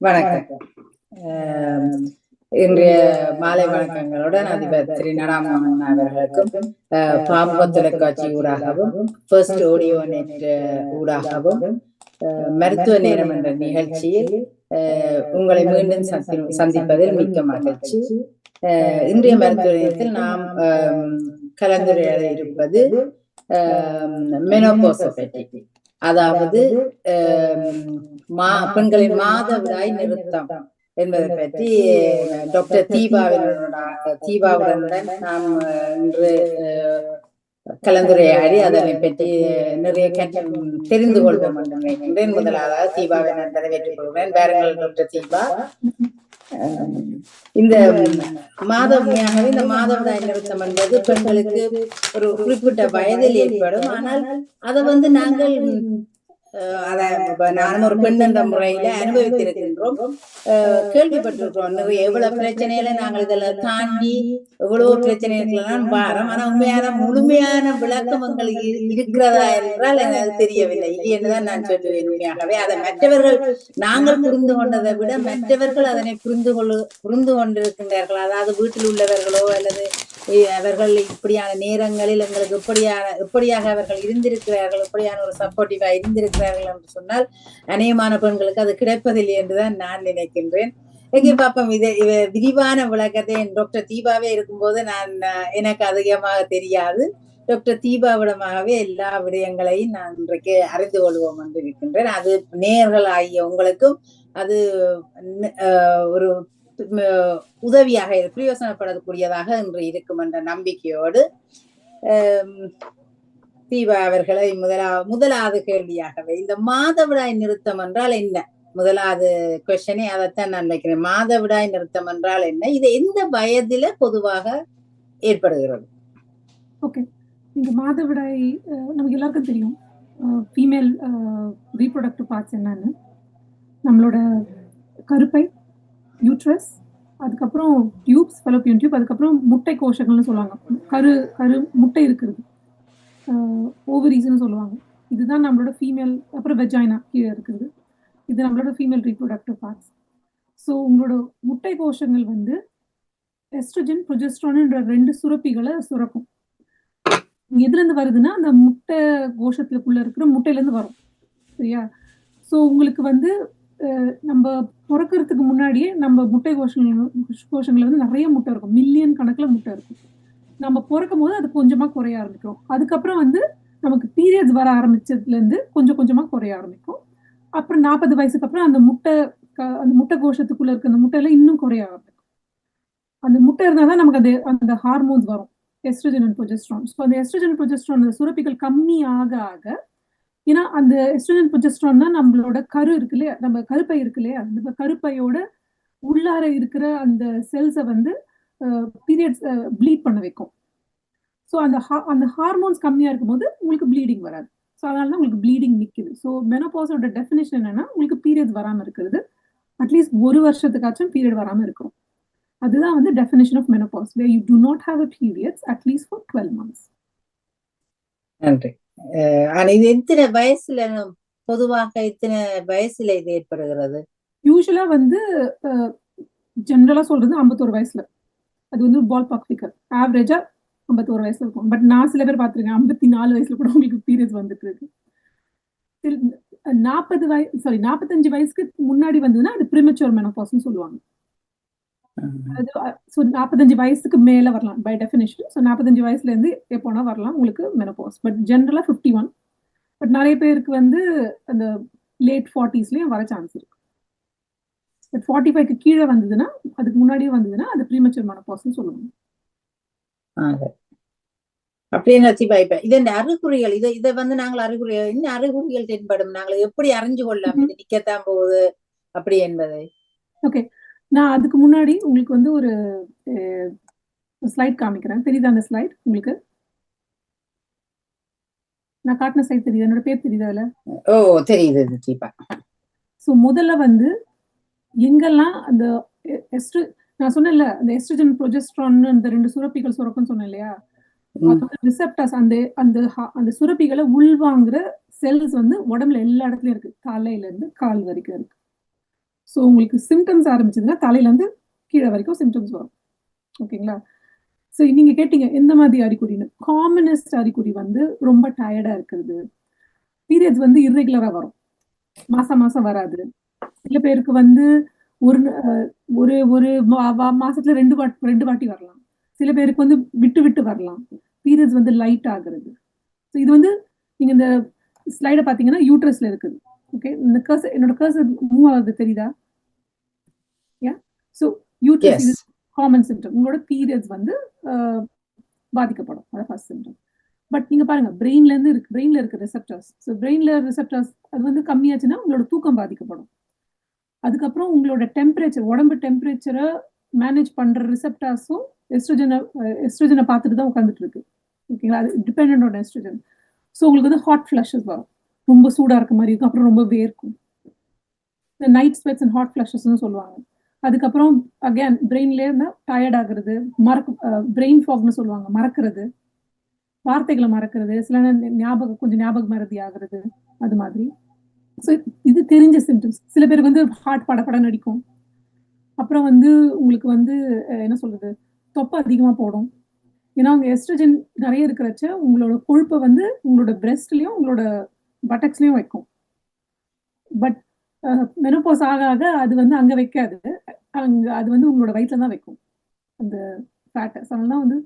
வணக்கம். இன்றைய மாலை வணக்கங்களுடன் அதிபர் திரு நடாமோகன் அவர்களுக்கும் பாம்புக தொலைக்காட்சி ஊடாகவும் ஃபர்ஸ்ட் ஆடியோ நெட் ஊடாகவும் மருத்துவ நேரம் என்ற நிகழ்ச்சியில் உங்களை மீண்டும் சந்திப்பதில் மிக்க மகிழ்ச்சி. இன்றைய மருத்துவ நேரத்தில் நாம் கலந்துரையாட இருப்பது மெனோபாஸ் பற்றி, அதாவது பெண்களின் மாதவிடாய் நிறுத்தம் என்பதை பற்றி டாக்டர் தீபாவுடன் நாம் இன்று கலந்துரையாடி அதனை பற்றி நிறைய தெரிந்து கொள்வோம் என்று நினைக்கின்றேன். முதலாவது தீபாவை நான் வரவேற்றுக் கொள்கிறேன். பாருங்கள் டாக்டர் தீபா, இந்த மாதவிடாயாகவே இந்த மாதவிடாய் நிறுத்தம் என்பது பெண்களுக்கு ஒரு குறிப்பிட்ட வயதில் ஏற்படும். ஆனால் அதை நாங்கள் நானும் ஒரு பெண் என்ற முறையில அனுபவித்திருக்கின்றோம், கேள்விப்பட்டிருக்கிறோம். நிறைய எவ்வளவு பிரச்சனையில நாங்கள் இதெல்லாம் தாண்டி எவ்வளவு பிரச்சனைகள்லாம் வாரம். ஆனா முழுமையான விளக்கம் எங்களுக்கு இருக்கிறதா என்றால் எனக்கு தெரியவில்லை. இது என்னதான் நான் சொல்லுவேன். உண்மையாகவே அதை மற்றவர்கள் நாங்கள் புரிந்து கொண்டதை விட மற்றவர்கள் அதனை புரிந்து கொண்டிருக்கின்றார்கள். அதாவது வீட்டில் உள்ளவர்களோ அல்லது அவர்கள் இப்படியான நேரங்களில் எங்களுக்கு எப்படியாக அவர்கள் இருந்திருக்கிறார்கள், எப்படியான ஒரு சப்போர்ட்டிவா இருந்திருக்கிறார்கள் என்று சொன்னால் அநேகமான பெண்களுக்கு அது கிடைப்பதில்லை என்றுதான் நான் நினைக்கின்றேன். எங்கே பாப்போம், இதை விரிவான விளக்கத்தை டாக்டர் தீபாவே இருக்கும்போது எனக்கு அதிகமாக தெரியாது. டாக்டர் தீபாவிடமாகவே எல்லா விடயங்களையும் நான் இன்றைக்கு அறிந்து கொள்வோம் என்று இருக்கின்றேன். அது நேயர்கள் ஆகிய உங்களுக்கும் அது ஒரு உதவியாக பிரயோசனப்படக்கூடியதாக இன்று இருக்கும் என்ற நம்பிக்கையோடு தீபா அவர்களை முதலாவது கேள்வியாகவே இந்த மாதவிடாய் நிறுத்தம் என்றால் என்ன? முதலாவது கொஸ்டினே அதைத்தான் நான் நினைக்கிறேன். மாதவிடாய் நிறுத்தம் என்றால் என்ன? இது எந்த வயதில பொதுவாக ஏற்படுகிறது? ஓகே, இந்த மாதவிடாய் நமக்கு எல்லாருக்கும் தெரியும். ஃபீமேல் ரீப்ரொடக்டிவ் பார்ட்ஸ் என்னன்னு, நம்மளோட கருப்பை, யூட்ரஸ், அதுக்கப்புறம் டியூப்ஸ், ஃபெலோப்பியன் டியூப், அதுக்கப்புறம் முட்டை கோஷங்கள்னு சொல்லுவாங்க. கரு முட்டை இருக்கிறது, ஓவரீஸ்ன்னு சொல்லுவாங்க. இதுதான் நம்மளோட ஃபீமேல். அப்புறம் வெஜைனா கீழே இருக்குது. இது நம்மளோட ஃபீமேல் ரீப்ரொடக்டிவ் பார்ட்ஸ். ஸோ உங்களோட முட்டை கோஷங்கள் எஸ்ட்ரோஜன், ப்ரொஜெஸ்ட்ரான்ன்ற 2 சுரப்பிகளை சுரக்கும். எதுலேருந்து வருதுன்னா அந்த முட்டை கோஷத்துக்குள்ள இருக்கிற முட்டையிலேருந்து வரும். சரியா? ஸோ உங்களுக்கு நம்ம பிறக்கிறதுக்கு முன்னாடியே நம்ம முட்டை கோஷங்கள் நிறைய முட்டை இருக்கும், மில்லியன் கணக்கில் முட்டை இருக்கும். நம்ம பிறக்கும் போது அது கொஞ்சமாக குறைய ஆரம்பிக்கும். அதுக்கப்புறம் நமக்கு பீரியட்ஸ் வர ஆரம்பிச்சதுலேருந்து கொஞ்சம் கொஞ்சமாக குறைய ஆரம்பிக்கும். அப்புறம் 40 வயசுக்கு அப்புறம் அந்த முட்டை கோஷத்துக்குள்ள இருக்க அந்த முட்டையில இன்னும் குறைய ஆரம்பிக்கும். அந்த முட்டை இருந்தால் தான் நமக்கு அந்த ஹார்மோன்ஸ் வரும், எஸ்ட்ரோஜன் அண்ட் ப்ரொஜெஸ்ட்ரான். ஸோ அந்த எஸ்ட்ரோஜன் ப்ரொஜெஸ்ட்ரான் அந்த சுரப்பிகள் கம்மி ஆக ஏன்னா அந்த எஸ்ட்ரோஜன் ப்ரொஜெஸ்ட்ரான் தான் நம்மளோட கரு இருக்கு இல்லையா, நம்ம கருப்பை இருக்கு இல்லையா, அந்த கருப்பையோட உள்ளார இருக்கிற அந்த செல்ஸை பீரியட்ஸ் ப்ளீட் பண்ண வைக்கும். ஸோ அந்த ஹார்மோன்ஸ் கம்மியாக இருக்கும்போது உங்களுக்கு ப்ளீடிங் வராது. ஸோ அதனால தான் உங்களுக்கு ப்ளீடிங் நிற்குது. ஸோ மெனோபாஸோட டெஃபினேஷன் என்னன்னா, உங்களுக்கு பீரியட்ஸ் வராமல் இருக்கிறது, அட்லீஸ்ட் 1 வருஷத்துக்காச்சும் பீரியட் வராமல் இருக்கும். அதுதான் definition of menopause, where you do not have a periods at least for 12 months. நன்றி. இது எத்தனை வயசுல, பொதுவாக எத்தனை வயசுல இது ஏற்படுகிறது? யூஸ்வலா ஜெனரலா சொல்றது 51 வயசுல. அது பால் பாக் ஃபிகர். ஆவரேஜா 51 வயசுல இருக்கும். பட் நான் சில பேர் பார்த்துருக்கேன் 54 வயசுல கூட உங்களுக்கு பீரியட்ஸ் வந்துட்டு இருக்கு. 45 வயசுக்கு முன்னாடி வந்ததுன்னா அது ப்ரீமெச்சூர் மெனோபாஸ்ன்னு சொல்லுவாங்க. அது 45 வயசுக்கு மேல வரலாம் பை டெஃபினிஷன். ஸோ 45 வயசுல இருந்து எப்போனா வரலாம் உங்களுக்கு மெனோபாஸ். பட் ஜெனரலா 51. பட் நிறைய பேருக்கு அந்த லேட் 40ஸ்லயும் வர சான்ஸ் இருக்கு. பட் 45க்கு கீழே வந்ததுன்னா, அதுக்கு முன்னாடியே வந்ததுன்னா அது ப்ரீமெச்சூர் மெனோபாஸ்ன்னு சொல்லுவாங்க. அப்படின்னு இதன் அறிகுறிகள், இதை நாங்கள் அறிகுறிகள் தென்படும், நாங்கள் எப்படி அறிஞ்சு கொள்ளலாம் இது நிக்கத்தான் போகுது அப்படி என்பதை? ஓகே, நான் அதுக்கு முன்னாடி உங்களுக்கு ஒரு ஸ்லைட் காமிக்கிறேன். தெரியுதா அந்த ஸ்லைட் உங்களுக்கு? நான் காட்டின ஸ்லைட் தெரியுது? என்னோட பேர் தெரியுதா அதுல? ஓ, தெரியுது தீபா. ஸோ முதல்ல எங்கெல்லாம் அந்த நான் சொன்னேன்ல, அந்த எஸ்ட்ரோஜன் ப்ரொஜெஸ்ட்ரான் அந்த 2 சுரப்பிகள் சுரக்கும்னு சொன்னேன் இல்லையா, ரிசெப்டர்ஸ் அந்த சுரப்பிகளை உள்வாங்குற செல்ஸ் உடம்புல எல்லா இடத்துலயும் இருக்கு, தலையில இருந்து கால் வரைக்கும் இருக்கு. ஸோ உங்களுக்கு சிம்டம்ஸ் ஆரம்பிச்சதுன்னா தலையிலேருந்து கீழே வரைக்கும் சிம்டம்ஸ் வரும். ஓகேங்களா? ஸோ நீங்கள் கேட்டீங்க எந்த மாதிரி அறிகுறின்னு. காமனஸ்ட் அறிகுறி வந்து ரொம்ப டயர்டாக இருக்கிறது. பீரியட்ஸ் வந்து இர்ரெகுலராக வரும், மாதம் மாதம் வராது. சில பேருக்கு வந்து ஒரு ஒரு ஒரு மாசத்துல 2 வாட்டி வரலாம். சில பேருக்கு வந்து விட்டு விட்டு வரலாம். பீரியட்ஸ் வந்து லைட் ஆகுறது. ஸோ இது வந்து நீங்க இந்த ஸ்லைட பாத்தீங்கன்னா யூட்ரஸ்ல இருக்குது. ஓகே, இந்த கர்சர் என்னோட கர்சர் மூவ் ஆகுது தெரியுதா? யா. So uterus Yes. இது காமன் சிம்டம். உங்களோட பீரியட்ஸ் வந்து பாதிக்கப்படும். அதான் ஃபர்ஸ்ட் சிம்டம். பட் நீங்க பாருங்க பிரெயின்ல இருக்க ரிசெப்டர்ஸ். ஸோ பிரெயின்ல ரிசெப்டர்ஸ் அது வந்து கம்மியாச்சுன்னா உங்களோட தூக்கம் பாதிக்கப்படும். அதுக்கப்புறம் உங்களோட டெம்பரேச்சர், உடம்பு டெம்பரேச்சரை மேனேஜ் பண்ற ரிசெப்டார்ஸும் எஸ்ட்ரோஜனை பார்த்துட்டு தான் உட்காந்துட்டு இருக்கு. ஓகேங்களா? அது டிபெண்ட் ஆன் எஸ்ட்ரோஜன். ஸோ உங்களுக்கு வந்து ஹாட் ஃபிளஷஸ் வரும், ரொம்ப சூடா இருக்க மாதிரி இருக்கும், அப்புறம் ரொம்ப வேர்க்கும். இந்த நைட் ஸ்வெட்ஸ் அண்ட் ஹாட் ஃபிளஷஸ்ன்னு சொல்லுவாங்க. அதுக்கப்புறம் அகேன் பிரெயின்லேயே இருந்தால் டயர்ட் ஆகுறது, பிரெயின் ஃபாக்னு சொல்லுவாங்க, மறக்கிறது, வார்த்தைகளை மறக்கிறது, சில கொஞ்சம் ஞாபக மறதி ஆகுறது, அது மாதிரி. ஸோ இது தெரிஞ்ச சிம்டம்ஸ். சில பேருக்கு வந்து ஹார்ட் படப்படன்னு அடிக்கும். அப்புறம் வந்து உங்களுக்கு வந்து என்ன சொல்றது, தொப்பை அதிகமாக போடும். ஏன்னா அவங்க எஸ்ட்ரோஜன் நிறைய இருக்கிறச்ச உங்களோட கொழுப்பை வந்து உங்களோட பிரெஸ்ட்லயும் உங்களோட பட்டக்ஸ்லயும் வைக்கும். பட் மெனோபாஸ் ஆக ஆக அது வந்து அங்கே வைக்காது, அது வந்து உங்களோட வயிற்றுல தான் வைக்கும் அந்த ஃபேட்டை. அதனால வந்து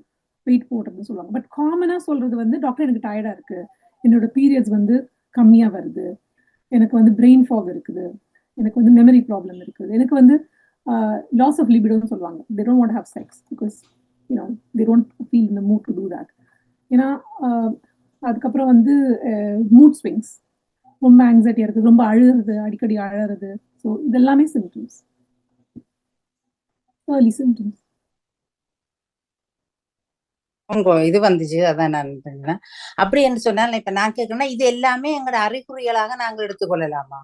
வெயிட் போடுறதுன்னு சொல்லுவாங்க. பட் காமனாக சொல்றது வந்து டாக்டர் எனக்கு டயர்டாக இருக்கு, என்னோட பீரியட்ஸ் வந்து கம்மியாக வருது, எனக்கு வந்து பிரெயின் ஃபாக் இருக்குது, எனக்கு வந்து மெமரி ப்ராப்ளம் இருக்குது, எனக்கு வந்து லாஸ் ஆஃப் லிபிடோன்னு சொல்லுவாங்க. they don't want to have sex because they don't feel in the mood to do that. ஏன்னா அதுக்கப்புறம் வந்து மூட் ஸ்விங்ஸ், ரொம்ப ஆங்ஸைட்டியா இருக்குது, ரொம்ப அழுகிறது, அடிக்கடி அழறது. ஸோ இதெல்லாமே சிம்டம்ஸ், ஏர்லி சிம்டம்ஸ். உங்க இது வந்துச்சு, அதான் நான் சொன்னேன். அப்படி என்று சொன்னால் இப்ப நான் கேட்கணும்னா இது எல்லாமே எங்களோட அறிகுறிகளாக நாங்கள் எடுத்துக்கொள்ளலாமா?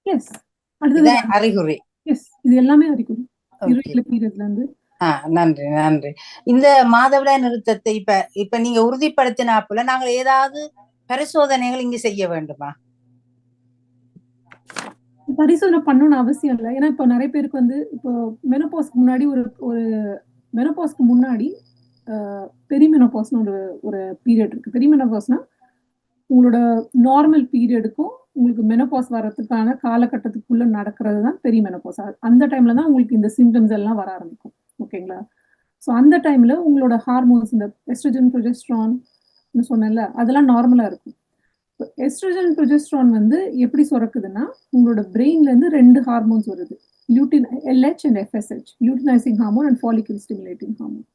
எஸ், அடுத்தது இதான் அறிகுறி. எஸ், இது எல்லாமே அறிகுறி Okay. irregular periodல இருந்து. நன்றி நன்றி. இந்த மாதவிடாய் நிறுத்தத்தை இப்ப நீங்க உறுதிப்படுத்தினாப்புல நாங்கள் ஏதாவது பரிசோதனைகள் இங்கு செய்ய வேண்டுமா? பரிசோதனை பண்ணணும்னு அவசியம் இல்லை. ஏன்னா இப்போ நிறைய பேருக்கு வந்து இப்போ மெனோபாஸ்க்கு முன்னாடி ஒரு மெனோபாஸ்க்கு முன்னாடி பெரிமெனோபாஸ்னு ஒரு பீரியட் இருக்கு. பெரிமெனோபாஸ்னா உங்களோட நார்மல் பீரியடுக்கும் உங்களுக்கு மெனோபாஸ் வர்றதுக்கான காலகட்டத்துக்குள்ள நடக்கிறது தான் பெரிமெனோபாஸ். அந்த டைம்ல தான் உங்களுக்கு இந்த சிம்டம்ஸ் எல்லாம் வர ஆரம்பிக்கும். ஓகேங்களா? ஸோ அந்த டைம்ல உங்களோட ஹார்மோன்ஸ், இந்த எஸ்ட்ரோஜன் ப்ரொஜெஸ்ட்ரான் சொன்னேன்ல, அதெல்லாம் நார்மலா இருக்கும். எஸ்ட்ரோஜன் ப்ரொஜெஸ்ட்ரான் வந்து எப்படி சுரக்குதுன்னா உங்களோட பிரெயின்ல இருந்து 2 ஹார்மோன்ஸ் வருது, LH and FSH, luteinising hormone and follicle stimulating hormone.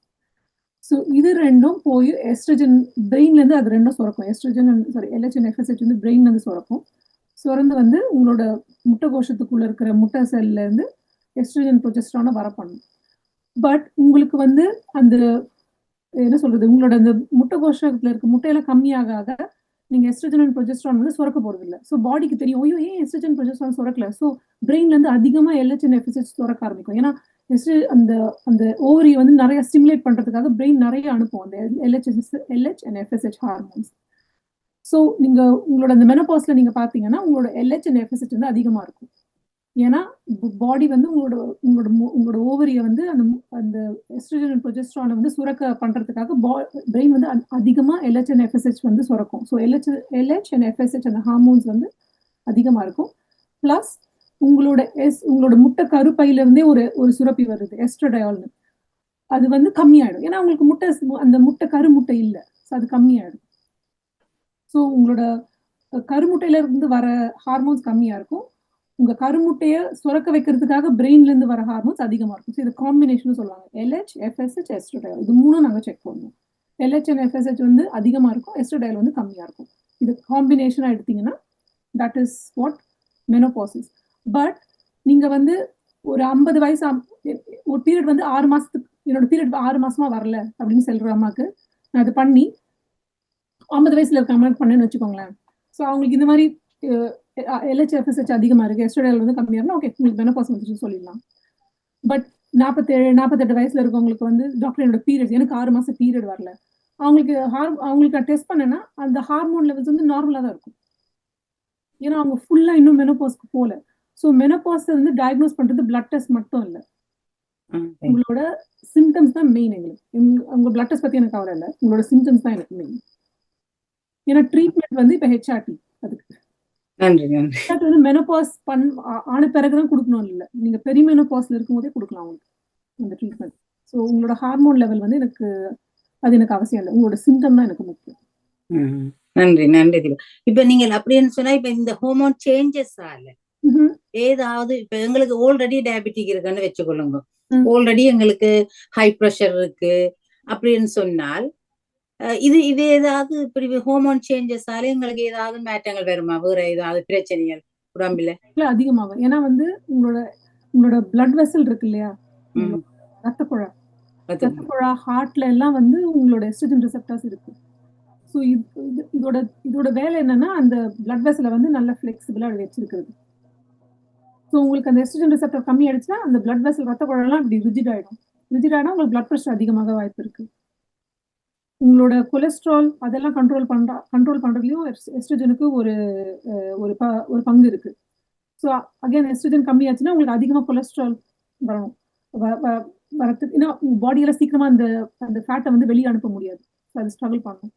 So இது ரெண்டும் போய் எஸ்ட்ரோஜன் பிரெயின்ல இருந்து அது ரெண்டும் சுரக்கும். LH and FSH வந்து பிரெயின்ல இருந்து சுரக்கும். சுரந்து வந்து உங்களோட முட்டை கோஷத்துக்குள்ள இருக்கிற முட்டை செல்ல இருந்து எஸ்ட்ரோஜன் ப்ரொஜெஸ்ட்ரானை வர பண்ணும். பட் உங்களுக்கு வந்து அந்த என்ன சொல்றது, உங்களோட அந்த முட்டை கோஷத்துல இருக்க முட்டையெல்லாம் கம்மியாக நீங்க எஸ்ட்ரோஜன் அண்ட் ப்ரொஜெஸ்ட்ரான் வந்து சுரக்க போறது இல்லை. ஸோ பாடிக்கு தெரியும், ஐயோ ஏன் எஸ்ட்ரோஜன் ப்ரொஜெஸ்ட்ரான் சுரக்கல. ஸோ பிரெயின்ல இருந்து அதிகமா LH and FSH சுரக்க ஆரம்பிக்கும். ஏன்னா அந்த அந்த ஓவரி வந்து நிறைய ஸ்டிமுலேட் பண்றதுக்காக பிரெயின் நிறைய அனுப்பும் அந்த LH and FSH hormones. So நீங்க உங்களோட அந்த மெனோபாஸ்ல நீங்க பாத்தீங்கன்னா உங்களோட LH and FSH வந்து அதிகமா இருக்கும். ஏன்னா பாடி வந்து உங்களோட ஓவரியை வந்து அந்த எஸ்ட்ரோஜன் அண்ட் ப்ரொஜெஸ்ட்ரானை வந்து சுரக்க பண்றதுக்காக பிரெயின் வந்து அதிகமா LH and FSH வந்து சுரக்கும். ஸோ LH and FSH அந்த ஹார்மோன்ஸ் வந்து அதிகமா இருக்கும். பிளஸ் உங்களோட முட்டை கருப்பையில இருந்தே ஒரு சுரப்பி வருது, எஸ்ட்ரோடயால்னு. அது வந்து கம்மியாயிடும். ஏன்னா உங்களுக்கு அந்த கருமுட்டை இல்லை, ஸோ அது கம்மியாயிடும். ஸோ உங்களோட கருமுட்டையில இருந்து வர ஹார்மோன்ஸ் கம்மியா இருக்கும். உங்க கருமுட்டையை சுரக்க வைக்கிறதுக்காக பிரெயின்ல இருந்து வர ஹார்மோன்ஸ் அதிகமா இருக்கும். ஸோ இது காம்பினேஷன் சொல்லுவாங்க, LH, FSH, எஸ்ட்ரோடயால். இது 3 நாங்க செக் பண்ணுவோம். LH and FSH வந்து அதிகமா இருக்கும், எஸ்ட்ரோடயால் வந்து கம்மியா இருக்கும். இது காம்பினேஷனா எடுத்தீங்கன்னா that is what menopause is. But நீங்க வந்து ஒரு 50 வயசு ஒரு பீரியட் வந்து 6 மாசத்துக்கு, என்னோட பீரியட் 6 மாசமா வரல அப்படின்னு சொல்ற அம்மாக்கு நான் அது பண்ணி 50 வயசுல இருக்க அம்மா பண்ணேன்னு வச்சுக்கோங்களேன். ஸோ அவங்களுக்கு இந்த மாதிரி LH, FSH அதிகமா இருக்கு, எஸ்ட்ரோடயால் வந்து கம்மியா இருக்கு, ஓகே உங்களுக்கு மெனோபாஸ் வந்துச்சுன்னு சொல்லிடலாம். பட் 47-48 வயசுல இருக்கவங்களுக்கு வந்து டாக்டர் என்னோட பீரியட், எனக்கு 6 மாசம் பீரியட் வரல, அவங்களுக்கு டெஸ்ட் பண்ணேன்னா அந்த ஹார்மோன் லெவல்ஸ் வந்து நார்மலா தான் இருக்கும். ஏன்னா அவங்க ஃபுல்லா இன்னும் மெனோபாஸ்க்கு போல. ஸோ மெனோபாஸ் வந்து டயக்னோஸ் பண்றது பிளட் டெஸ்ட் மட்டும் இல்லை, Okay. உங்களோட சிம்டம்ஸ் தான் மெயின். எங்களுக்கு உங்க பிளட் டெஸ்ட் பத்தி எனக்கு கவலை இல்லை, உங்களோட சிம்டம்ஸ் தான் எனக்கு மெயின். ஏன்னா ட்ரீட்மெண்ட் வந்து இப்போ ஹெச்ஆர்டி, அதுக்கு நன்றி நன்றி. வந்து மெனோபாஸ் ஆன பிறகுதான் கொடுக்கணும் இல்லை, நீங்க பெரிமெனோபாஸ்ல இருக்கும்போதே கொடுக்கலாம் உங்களுக்கு அந்த ட்ரீட்மெண்ட். ஸோ உங்களோட ஹார்மோன் லெவல் வந்து எனக்கு அது எனக்கு அவசியம் இல்லை, உங்களோட சிம்டம் தான் எனக்கு முக்கியம். நன்றி நன்றி தீபா. இப்ப நீங்கள் அப்படின்னு சொன்னா இப்ப இந்த ஹோமோன் சேஞ்சஸ் ஆல ஏதாவது இப்ப எங்களுக்கு ஆல்ரெடி டயபெட்டிக் இருக்குன்னு வச்சுக்கொள்ளுங்க, ஆல்ரெடி எங்களுக்கு ஹை ப்ரெஷர் இருக்கு அப்படின்னு சொன்னால் இது இது ஏதாவது இப்படி ஹோமோன் சேஞ்சஸ் ஆல எங்களுக்கு ஏதாவது மாற்றங்கள் வருமா, வேற ஏதாவது பிரச்சனைகள் உடம்புல அதிகமாகும்? ஏன்னா வந்து உங்களோட பிளட் வெசல் இருக்கு இல்லையா, ரத்த குழா ஹார்ட்ல எல்லாம் வந்து உங்களோட எஸ்ட்ரோஜன் ரிசெப்டர்ஸ் இருக்கு. ஸோ இதோட வேலை என்னன்னா அந்த பிளட் வெசலை வந்து நல்ல ஃபிளெக்சிபிளா வச்சிருக்கிறது. ஸோ உங்களுக்கு அந்த எஸ்ட்ரோஜன் ரிசெப்டர் கம்மி ஆயிடுச்சுன்னா அந்த பிளட் வெசல் ரத்த குழாலாம் இப்படி ரிஜிட் ஆயிடும். உங்களுக்கு பிளட் ப்ரெஷர் அதிகமாக வாய்ப்பு இருக்கு. உங்களோட கொலஸ்ட்ரால் அதெல்லாம் கண்ட்ரோல் பண்றதுலயும் எஸ்ட்ரோஜனுக்கு ஒரு பங்கு இருக்கு. ஸோ அகைன் எஸ்ட்ரோஜன் கம்மியாச்சுன்னா உங்களுக்கு அதிகமாக கொலஸ்ட்ரால் வரணும், வரத்துக்கு ஏன்னா பாடியில சீக்கிரமா அந்த ஃபேட்டை வந்து வெளியே அனுப்ப முடியாது, அது ஸ்ட்ரகிள் பண்ணும்.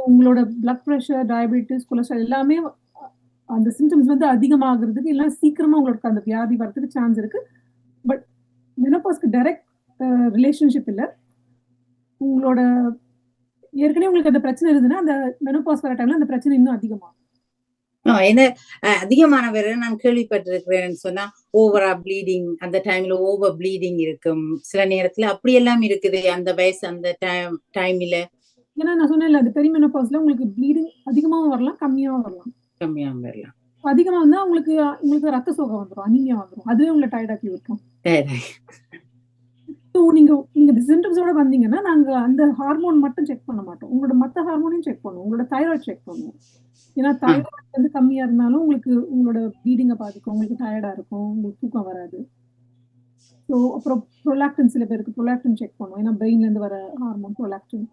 உங்களோட பிளட் ப்ரெஷர், டயபெட்டிஸ், கொலஸ்ட்ரால் எல்லாமே அந்த சிம்டம்ஸ் வந்து அதிகமாகிறதுக்கு இல்லை சீக்கிரமா உங்களுக்கு அந்த வியாதி வரதுக்கு சான்ஸ் இருக்கு. பட் மெனோபாஸ்க்கு டைரக்ட் ரிலேஷன்ஷிப் இல்லை. உங்களோட ஏற்கனவே உங்களுக்கு அந்த பிரச்சனை இருந்ததுன்னா அந்த மெனோபாஸ் வர டைம்ல அந்த பிரச்சனை இன்னும் அதிகமாகும். என்ன அதிகமான பேர் நான் கேள்விப்பட்டிருக்கிறேன்னு சொன்னா ஓவரா ப்ளீடிங், அந்த டைம்ல ஓவர் ப்ளீடிங் இருக்கும் சில நேரத்துல, அப்படி எல்லாம் இருக்குது அந்த வயசு அந்த டைம்ல. ஏன்னா நான் சொன்னேன்ல அந்த பெரிமெனோபாஸ்ல உங்களுக்கு ப்ளீடிங் அதிகமாகவும் வரலாம், கம்மியாகவும் வரலாம். அதிகமா வந்தா உங்களுக்கு ரத்த சோகை வந்துடும், அனீமியா வந்துடும், அதுவே உங்களை டயர்டாக்கி விட்டுரும். நீங்க சிம்டம்ஸோட வந்தீங்கன்னா நாங்க அந்த ஹார்மோன் மட்டும் செக் பண்ண மாட்டோம், உங்களோட மற்ற ஹார்மோனையும் செக் பண்ணுவோம், உங்களோட தைராய்டு செக் பண்ணுவோம். ஏன்னா தைராய்டு வந்து கம்மியா இருந்தாலும் உங்களுக்கு உங்களோட ப்ளீடிங்கை பாதிக்கும், உங்களுக்கு டயர்டா இருக்கும், உங்களுக்கு தூக்கம் வராது. ஸோ அப்புறம் ப்ரொலாக்டின், சில பேருக்கு ப்ரொலாக்டின் செக் பண்ணுவோம், ஏன்னா பிரெயின்ல இருந்து வர ஹார்மோன் ப்ரொலாக்டின்,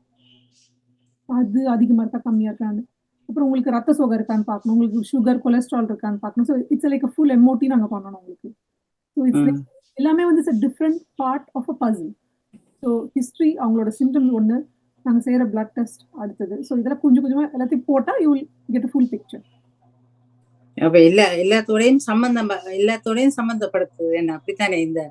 அது அதிகமா இருக்கா கம்மியா இருக்கான்னு. அப்புறம் உங்களுக்கு ரத்த சோகை இருக்கான்னு பார்க்கணும், உங்களுக்கு சுகர் கொலஸ்ட்ரால் இருக்கான்னு பார்க்கணும். So it's like full MOT நாங்கள் பண்ணணும் உங்களுக்கு. ஸோ இட்ஸ் எல்லாமே வந்து it's different part of a puzzle. So history, அவங்களோட சிம்டம்ஸ் ஒன்று, நாங்கள் செய்கிற பிளட் டெஸ்ட் அடுத்தது. ஸோ இதெல்லாம் கொஞ்சம் கொஞ்சமாக எல்லாத்தையும் போட்டால் you will get a full picture. அப்ப எல்லாத்தோடையும் சம்பந்தப்படுத்துது என்ன, அப்படித்தானே? இந்த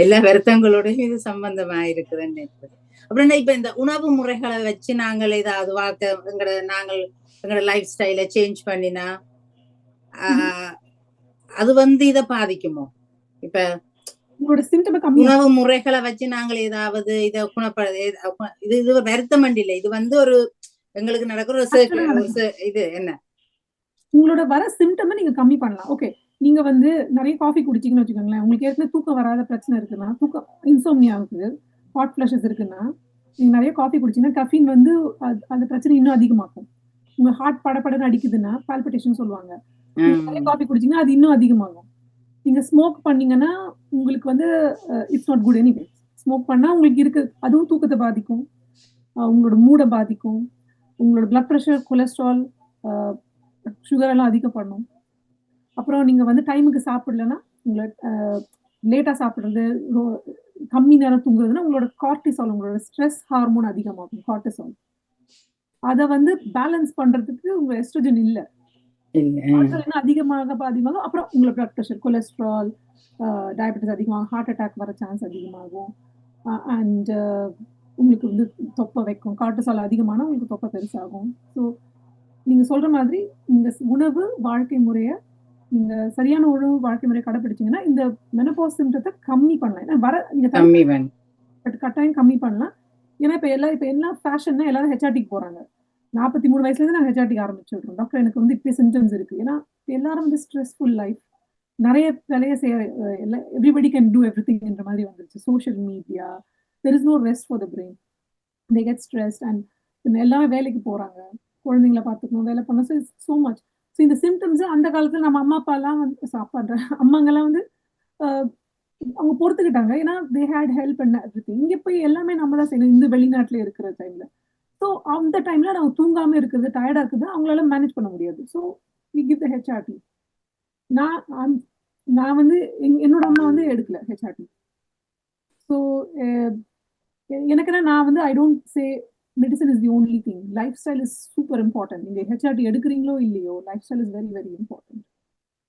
எல்லா வருத்தங்களோடையும் இது சம்பந்தமா இருக்குதுன்னு நினைக்கிறேன். அப்புறம் இப்ப இந்த உணவு முறைகளை வச்சு நாங்கள் ஏதாவது எங்களோட லைஃப் ஸ்டைலை சேஞ்ச் பண்ணினா அது வந்து இதை பாதிக்குமோ? இப்ப உணவு முறைகளை வச்சு நாங்கள் ஏதாவது இதை இது வருத்தம் இல்லை, இது வந்து ஒரு எங்களுக்கு நடக்கிற இது என்ன, உங்களோட வர சிம்டம் நீங்க கம்மி பண்ணலாம். ஓகே, நீங்க வந்து நிறைய காஃபி குடிச்சீங்கன்னு வச்சுக்கோங்களேன், உங்களுக்கு ஏற்கனவே தூக்கம் வராத பிரச்சனை இருக்குன்னா, தூக்கம் இன்சோம்னியா இருக்கு, ஹாட் ஃபிளஷஸ் இருக்குன்னா, நீங்க நிறைய காஃபி குடிச்சீங்கன்னா கஃபீன் வந்து அந்த பிரச்சனை இன்னும் அதிகமாக்கும். உங்க ஹார்ட் படப்படன்னு அடிக்குதுன்னா பால்பிட்டேஷன் சொல்லுவாங்க, நிறைய காஃபி குடிச்சீங்கன்னா அது இன்னும் அதிகமாகும். நீங்க ஸ்மோக் பண்ணீங்கன்னா உங்களுக்கு வந்து it's not good anyway. Smoke பண்ணா உங்களுக்கு இருக்கு, அதுவும் தூக்கத்தை பாதிக்கும், உங்களோட மூடை பாதிக்கும், உங்களோட பிளட் ப்ரெஷர், கொலஸ்ட்ரால், சுகர் எல்லாம் அதிகம் பண்ணும். அப்புறம் நீங்க வந்து டைமுக்கு சாப்பிடலன்னா, உங்களை லேட்டா சாப்பிடுறது, கம்மி நேரம் தூங்குறதுன்னா உங்களோட கார்டிசால், உங்களோட ஸ்ட்ரெஸ் ஹார்மோன் அதிகமாகும், கார்டிசால். அதை வந்து பேலன்ஸ் பண்றதுக்கு உங்க எஸ்ட்ரோஜன் இல்லை, அதிகமாக பாதிமாக. அப்புறம் உங்களுக்கு பிளட் ப்ரெஷர், கொலஸ்ட்ரால், டயபெட்டிஸ் அதிகமாகும், ஹார்ட் அட்டாக் வர சான்ஸ் அதிகமாகும். அண்ட் உங்களுக்கு வந்து தொப்பை வைக்கும், கார்டிசால் அதிகமான உங்களுக்கு தொப்பை பெருசாகும். ஸோ நீங்க சொல்ற மாதிரி நீங்க உணவு வாழ்க்கை முறையை, நீங்க சரியான உணவு வாழ்க்கை முறையை கடைபிடிச்சீங்கன்னா இந்த மெனோபாஸ் சிம்டத்தை கம்மி பண்ணலாம். நீங்க கட்டாயம் கம்மி பண்ணலாம். ஏன்னா இப்ப எல்லாம் ஃபேஷன்னா எல்லாரும் ஹெச்ஆர்டிக்கு போறாங்க. 43 வயசுல இருந்து நாங்க ஹெச்ஆர்டிக்கு ஆரம்பிச்சு விடுறோம். டாக்டர் எனக்கு வந்து இப்படி சிம்டம்ஸ் இருக்கு. ஏன்னா எல்லாரும் வந்து ஸ்ட்ரெஸ்ஃபுல் லைஃப், நிறைய வேலையை செய்ய, எவ்ரிபடி கேன் டூ எவ்ரிதிங் என்ற மாதிரி வந்துருச்சு. Social media, there is no rest for the brain, they get stressed and எல்லாமே வேலைக்கு போறாங்க, குழந்தைங்களை பார்த்துக்கணும், வேலை பண்ணணும், ஸோ மச். ஸோ இந்த சிம்டம்ஸ் அந்த காலத்துல நம்ம அம்மா அப்பாலாம் வந்து அம்மாங்கெல்லாம் வந்து அவங்க பொறுத்துக்கிட்டாங்க, ஏன்னா they had help and everything. இங்க போய் எல்லாமே நம்ம தான் செய்யணும், இந்த வெளிநாட்டுல இருக்கிற டைம்ல. ஸோ அந்த டைம்ல நம்ம தூங்காம இருக்கிறது, டயர்டா இருக்குது, அவங்களால மேனேஜ் பண்ண முடியாது. So we give the HRT. நான் வந்து என்னோட அம்மா வந்து எடுக்கல HRT. ஸோ எனக்குன்னா நான் வந்து I don't say medicine is the only thing. Life style is super important. நீங்கள் HRT எடுக்கிறீங்களோ இல்லையோ, life style is very very important.